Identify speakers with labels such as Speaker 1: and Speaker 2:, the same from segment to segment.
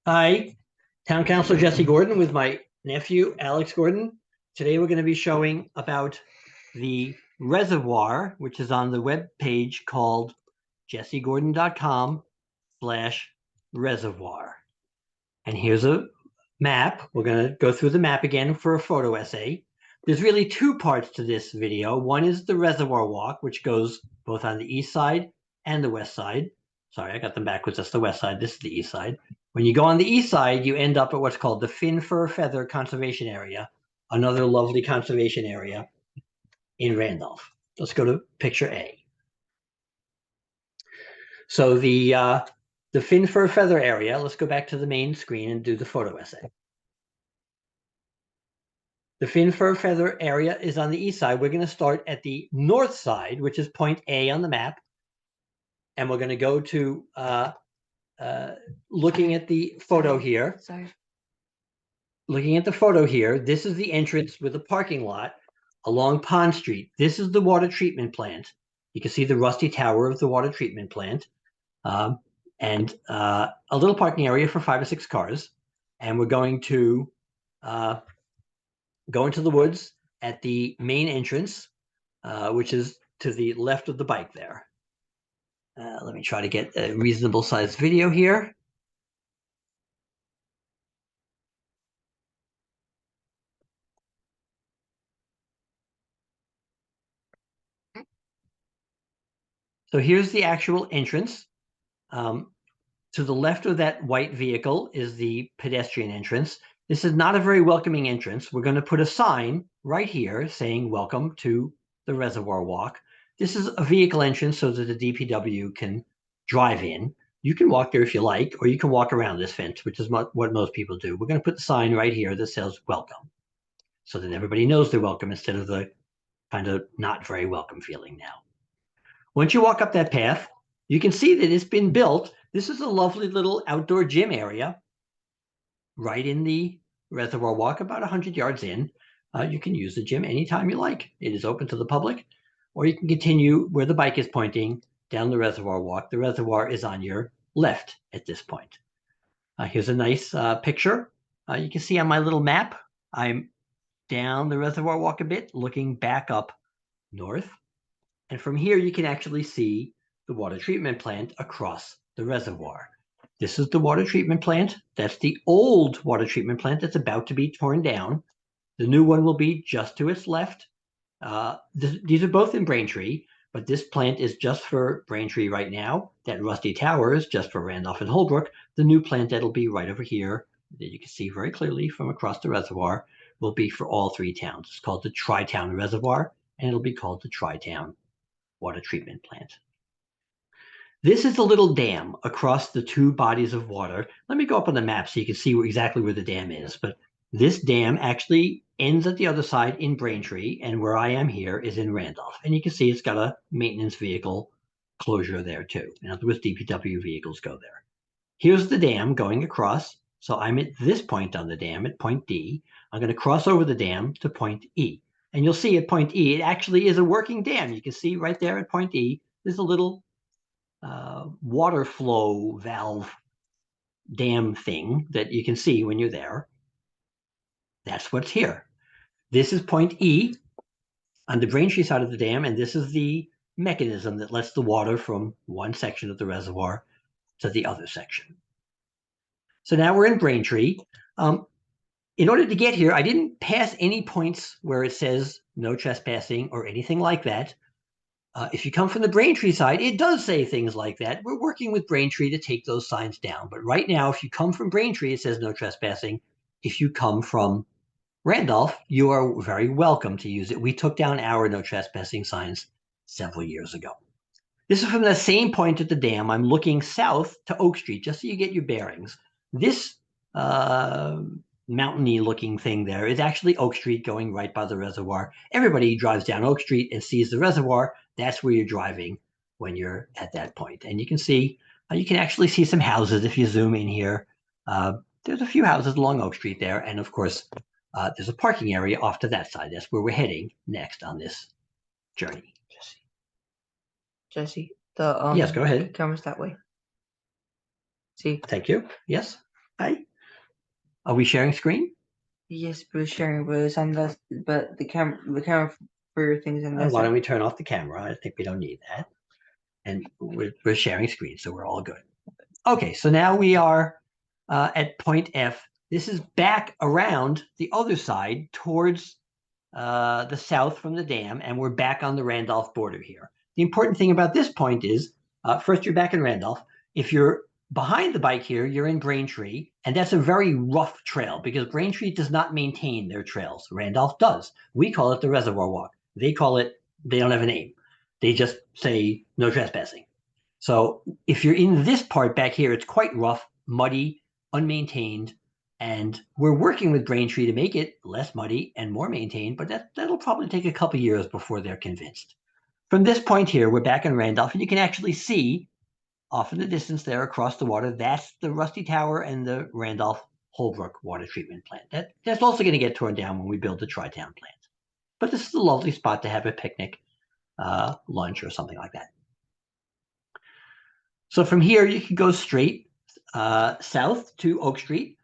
Speaker 1: Hi, Town Councilor Jesse Gordon with my nephew, Alex Gordon. Today we're going to be showing about the reservoir, which is on the web page called jessegordon.com/reservoir. And here's a map. We're going to go through the map again for a photo essay. There's really two parts to this video. One is the reservoir walk, which goes both on the east side and the west side. Sorry, I got them backwards. That's the west side. This is the east side. When you go on the east side, you end up at what's called the Fin Fur Feather Conservation Area, another lovely conservation area in Randolph. Let's go to picture A. So the Fin Fur Feather area, let's go back to the main screen and do the photo essay. The Fin Fur Feather area is on the east side. We're going to start at the north side, which is point A on the map. And we're going to go to looking at the photo here. Looking at the photo here, this is the entrance with a parking lot along Pond Street. This is the water treatment plant. You can see the rusty tower of the water treatment plant and a little parking area for 5 or 6 cars. And we're going to go into the woods at the main entrance, which is to the left of the bike there. Let me try to get a reasonable sized video here. So here's the actual entrance. To the left of that white vehicle is the pedestrian entrance. This is not a very welcoming entrance. We're going to put a sign right here saying welcome to the Reservoir Walk. This is a vehicle entrance so that the DPW can drive in. You can walk there if you like, or you can walk around this fence, which is what most people do. We're going to put the sign right here that says welcome so that everybody knows they're welcome instead of the kind of not very welcome feeling now. Once you walk up that path, you can see that it's been built. This is a lovely little outdoor gym area right in the Reservoir Walk, about 100 yards in. You can use the gym anytime you like. It is open to the public, or you can continue where the bike is pointing down the Reservoir Walk. The reservoir is on your left at this point. Here's a nice picture. You can see on my little map, I'm down the Reservoir Walk a bit, looking back up north. And from here, you can actually see the water treatment plant across the reservoir. This is the water treatment plant. That's the old water treatment plant that's about to be torn down. The new one will be just to its left. These are both in Braintree, but this plant is just for Braintree right now. That rusty tower is just for Randolph and Holbrook. The new plant that'll be right over here, that you can see very clearly from across the reservoir, will be for all 3 towns. It's called the Tri-Town Reservoir, and it'll be called the Tri-Town Water Treatment Plant. This is a little dam across the 2 bodies of water. Let me go up on the map so you can see exactly where the dam is. But this dam actually ends at the other side in Braintree, and where I am here is in Randolph. And you can see it's got a maintenance vehicle closure there too. In other words, DPW vehicles go there. Here's the dam going across. So I'm at this point on the dam at point D. I'm going to cross over the dam to point E. And you'll see at point E, it actually is a working dam. You can see right there at point E, there's a little water flow valve dam thing that you can see when you're there. That's what's here. This is point E on the Braintree side of the dam, and this is the mechanism that lets the water from one section of the reservoir to the other section. So now we're in Braintree. In order to get here, I didn't pass any points where it says no trespassing or anything like that. If you come from the Braintree side, it does say things like that. We're working with Braintree to take those signs down. But right now, if you come from Braintree, it says no trespassing. If you come from Randolph, you are very welcome to use it. We took down our no trespassing signs several years ago. This is from the same point at the dam. I'm looking south to Oak Street, just so you get your bearings. This mountainy looking thing there is actually Oak Street going right by the reservoir. Everybody drives down Oak Street and sees the reservoir. That's where you're driving when you're at that point. And you can see, you can actually see some houses if you zoom in here. There's a few houses along Oak Street there. And of course, there's a parking area off to that side. That's where we're heading next on this journey.
Speaker 2: Jesse,
Speaker 1: yes, go ahead.
Speaker 2: Camera's that way. See?
Speaker 1: Thank you. Yes. Hi. Are we sharing screen?
Speaker 2: Yes, we're sharing, but the camera for your things and that's
Speaker 1: Why don't
Speaker 2: it.
Speaker 1: we turn off the camera? I think we don't need that. And we're sharing screen, so we're all good. Okay, so now we are at point F. This is back around the other side towards the south from the dam, and we're back on the Randolph border here. The important thing about this point is, first, you're back in Randolph. If you're behind the bike here, you're in Braintree, and that's a very rough trail because Braintree does not maintain their trails. Randolph does. We call it the Reservoir Walk. They call it, they don't have a name. They just say no trespassing. So if you're in this part back here, it's quite rough, muddy, unmaintained, and we're working with Braintree to make it less muddy and more maintained, but that'll probably take a couple years before they're convinced. From this point here, we're back in Randolph, and you can actually see off in the distance there across the water, that's the Rusty Tower and the Randolph Holbrook water treatment plant. That's also going to get torn down when we build the Tri-Town plant. But this is a lovely spot to have a picnic, lunch, or something like that. So from here, you can go straight south to Oak Street,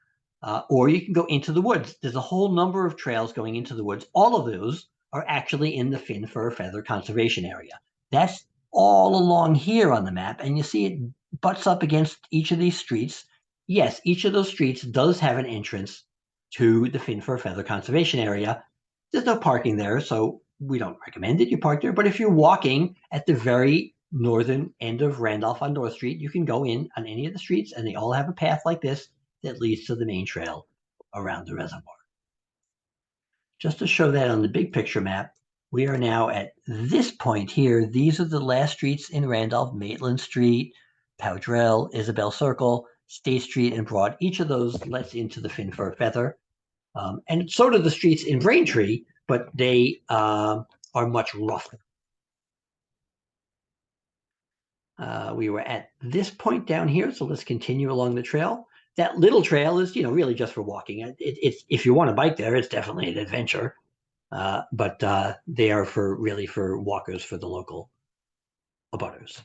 Speaker 1: or you can go into the woods. There's a whole number of trails going into the woods. All of those are actually in the Fin Fur Feather Conservation Area. That's all along here on the map, and you see it butts up against each of these streets. Yes, each of those streets does have an entrance to the Fin Fur Feather Conservation Area. There's no parking there, so we don't recommend that you park there. But if you're walking at the very northern end of Randolph on North Street, you can go in on any of the streets, and they all have a path like this that leads to the main trail around the reservoir. Just to show that on the big picture map, we are now at this point here. These are the last streets in Randolph: Maitland Street, Powdrell, Isabel Circle, State Street, and Broad. Each of those lets into the Fin Fur Feather. And so do the streets in Braintree, but they are much rougher. We were at this point down here, so let's continue along the trail. That little trail is, really just for walking. It's if you want to bike there, it's definitely an adventure. But they are really for walkers, for the local abutters.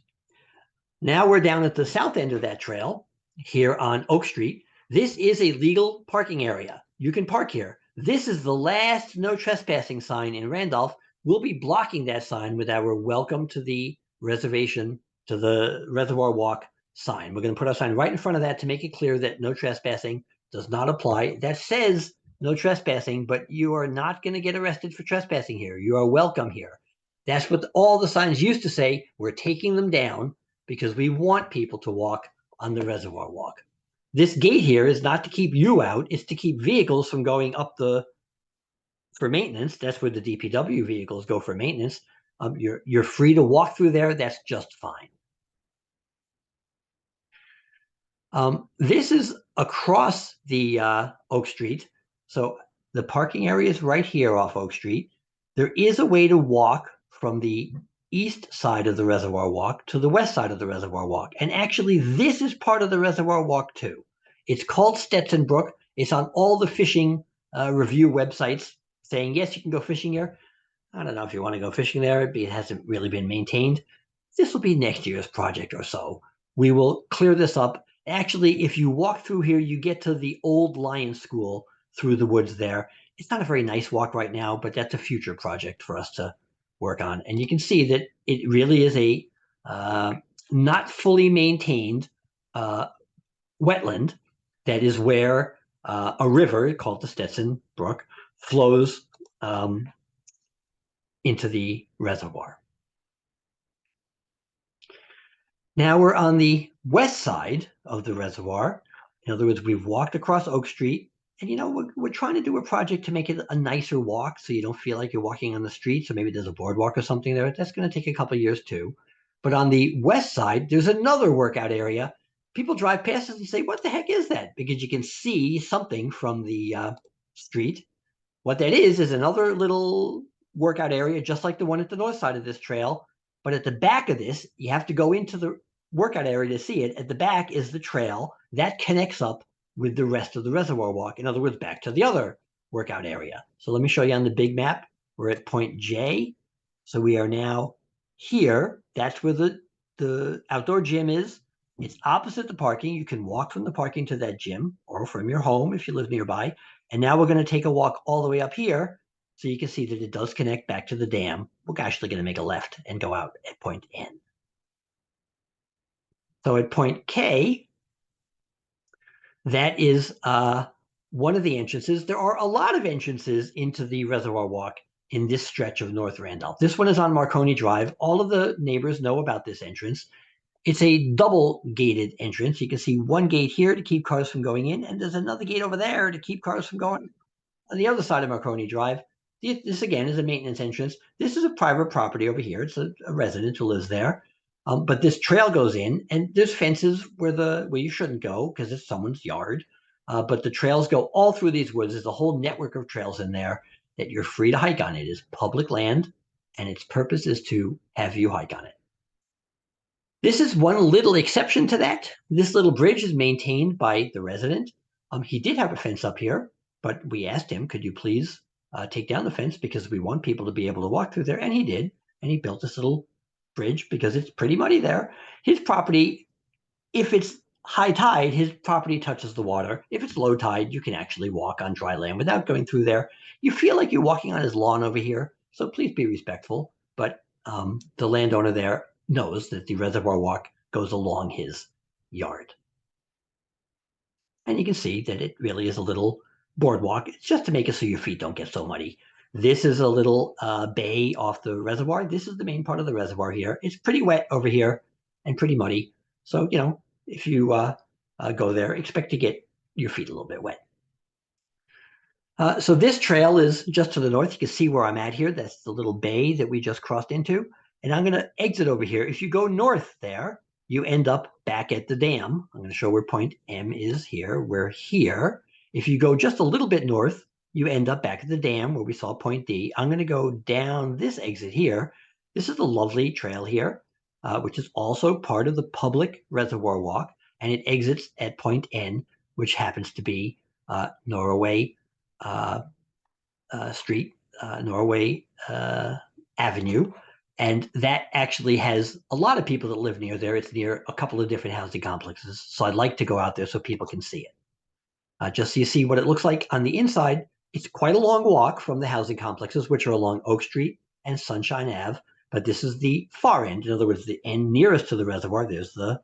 Speaker 1: Now we're down at the south end of that trail here on Oak Street. This is a legal parking area. You can park here. This is the last no trespassing sign in Randolph. We'll be blocking that sign with our welcome to the reservation, to the Reservoir Walk sign. We're going to put our sign right in front of that to make it clear that no trespassing does not apply. That says no trespassing, but you are not going to get arrested for trespassing here. You are welcome here. That's what all the signs used to say. We're taking them down because we want people to walk on the Reservoir Walk. This gate here is not to keep you out, it's to keep vehicles from going up for maintenance. That's where the DPW vehicles go for maintenance. You're free to walk through there. That's just fine. This is across the Oak Street. So the parking area is right here off Oak Street. There is a way to walk from the east side of the Reservoir Walk to the west side of the Reservoir Walk. And actually, this is part of the Reservoir Walk too. It's called Stetson Brook. It's on all the fishing review websites saying, yes, you can go fishing here. I don't know if you want to go fishing there. It hasn't really been maintained. This will be next year's project or so. We will clear this up. Actually, if you walk through here, you get to the old Lion School through the woods there. It's not a very nice walk right now, but that's a future project for us to work on. And you can see that it really is a not fully maintained wetland that is where a river called the Stetson Brook flows into the reservoir. Now we're on the west side of the reservoir. In other words, we've walked across Oak Street, and we're trying to do a project to make it a nicer walk so you don't feel like you're walking on the street. So maybe there's a boardwalk or something there. That's going to take a couple of years too. But on the west side, there's another workout area. People drive past us and say, what the heck is that? Because you can see something from the street. What that is another little workout area, just like the one at the north side of this trail. But at the back of this, you have to go into the workout area to see it. At the back is the trail that connects up with the rest of the Reservoir Walk. In other words, back to the other workout area. So let me show you on the big map. We're at point J. So we are now here. That's where the outdoor gym is. It's opposite the parking. You can walk from the parking to that gym or from your home if you live nearby. And now we're going to take a walk all the way up here so you can see that it does connect back to the dam. We're actually going to make a left and go out at point N. So at point K, that is one of the entrances. There are a lot of entrances into the Reservoir Walk in this stretch of North Randolph. This one is on Marconi Drive. All of the neighbors know about this entrance. It's a double gated entrance. You can see one gate here to keep cars from going in, and there's another gate over there to keep cars from going on the other side of Marconi Drive. This again is a maintenance entrance. This is a private property over here. It's a resident who lives there. But this trail goes in, and there's fences where you shouldn't go because it's someone's yard. But the trails go all through these woods. There's a whole network of trails in there that you're free to hike on. It is public land, and its purpose is to have you hike on it. This is one little exception to that. This little bridge is maintained by the resident. He did have a fence up here, but we asked him, could you please take down the fence because we want people to be able to walk through there, and he did. And he built this little bridge because it's pretty muddy there. His property, if it's high tide, his property touches the water. If it's low tide, you can actually walk on dry land without going through there. You feel like you're walking on his lawn over here, so please be respectful. But the landowner there knows that the Reservoir Walk goes along his yard. And you can see that it really is a little boardwalk. It's just to make it so your feet don't get so muddy. This is a little bay off the reservoir. This is the main part of the reservoir here. It's pretty wet over here and pretty muddy. So, if you go there, expect to get your feet a little bit wet. So this trail is just to the north. You can see where I'm at here. That's the little bay that we just crossed into. And I'm going to exit over here. If you go north there, you end up back at the dam. I'm going to show where point M is here. We're here. If you go just a little bit north, you end up back at the dam where we saw point D. I'm going to go down this exit here. This is the lovely trail here, which is also part of the public Reservoir Walk. And it exits at point N, which happens to be Norway Street, Norway Avenue. And that actually has a lot of people that live near there. It's near a couple of different housing complexes. So I'd like to go out there so people can see it. Just so you see what it looks like on the inside, it's quite a long walk from the housing complexes, which are along Oak Street and Sunshine Ave. But this is the far end. In other words, the end nearest to the reservoir. There's the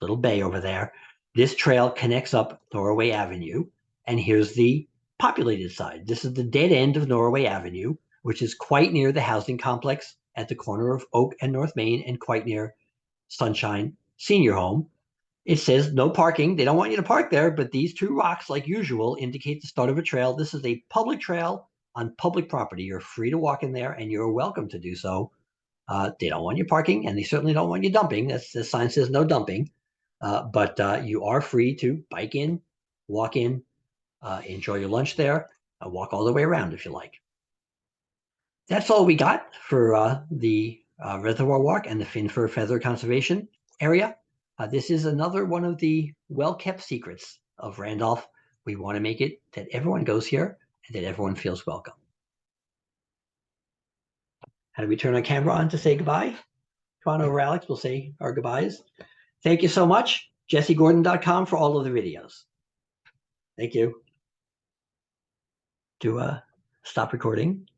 Speaker 1: little bay over there. This trail connects up Norway Avenue. And here's the populated side. This is the dead end of Norway Avenue, which is quite near the housing complex at the corner of Oak and North Main and quite near Sunshine Senior Home. It says no parking. They don't want you to park there, but these two rocks, like usual, indicate the start of a trail. This is a public trail on public property. You're free to walk in there, and you're welcome to do so. They don't want you parking, and they certainly don't want you dumping. The sign says no dumping, but you are free to bike in, walk in, enjoy your lunch there, walk all the way around if you like. That's all we got for the Reservoir Walk and the Fin Fur Feather Conservation Area. This is another one of the well-kept secrets of Randolph. We want to make it that everyone goes here and that everyone feels welcome. How do we turn our camera on to say goodbye? Come on over, Alex. We'll say our goodbyes. Thank you so much. JesseGordon.com for all of the videos. Thank you. Do stop recording.